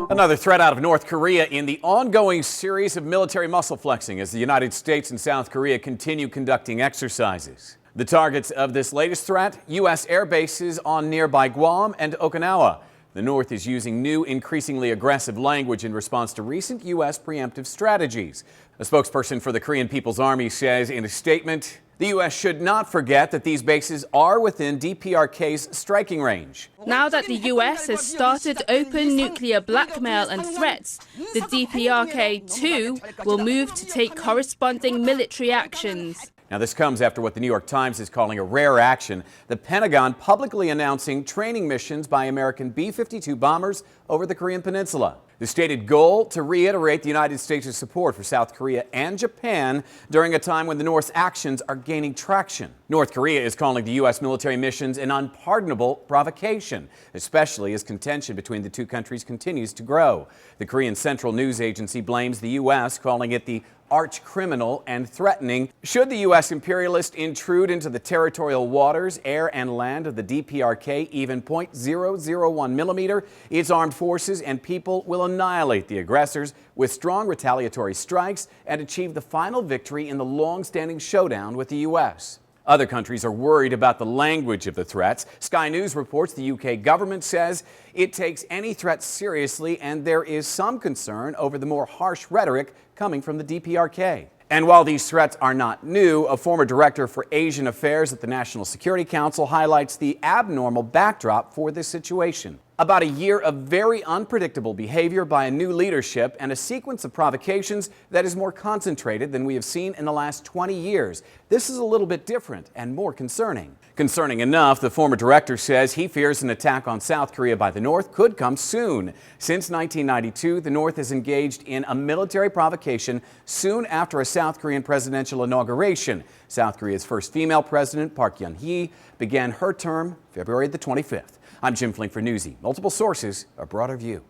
Another threat out of North Korea in the ongoing series of military muscle flexing as the United States and South Korea continue conducting exercises. The targets of this latest threat, U.S. air bases on nearby Guam and Okinawa. The North is using new, increasingly aggressive language in response to recent U.S. preemptive strategies. A spokesperson for the Korean People's Army says in a statement, the U.S. should not forget that these bases are within DPRK's striking range. Now that the U.S. has started open nuclear blackmail and threats, the DPRK, too, will move to take corresponding military actions. Now, this comes after what the New York Times is calling a rare action, the Pentagon publicly announcing training missions by American B-52 bombers over the Korean Peninsula. The stated goal to reiterate the United States' support for South Korea and Japan during a time when the North's actions are gaining traction. North Korea is calling the U.S. military missions an unpardonable provocation, especially as contention between the two countries continues to grow. The Korean Central News Agency blames the U.S., calling it the arch criminal and threatening. Should the U.S. imperialist intrude into the territorial waters, air, and land of the DPRK even 0.001 millimeter, its armed forces and people will annihilate the aggressors with strong retaliatory strikes and achieve the final victory in the long-standing showdown with the U.S. Other countries are worried about the language of the threats. Sky News reports the UK government says it takes any threat seriously, and there is some concern over the more harsh rhetoric coming from the DPRK. And while these threats are not new, a former director for Asian affairs at the National Security Council highlights the abnormal backdrop for this situation. About a year of very unpredictable behavior by a new leadership and a sequence of provocations that is more concentrated than we have seen in the last 20 years. This is a little bit different and more concerning. Concerning enough, the former director says he fears an attack on South Korea by the North could come soon. Since 1992, the North has engaged in a military provocation soon after a South Korean presidential inauguration. South Korea's first female president, Park Geun-hye, began her term February the 25th. I'm Jim Flink for Newsy. Multiple sources, a broader view.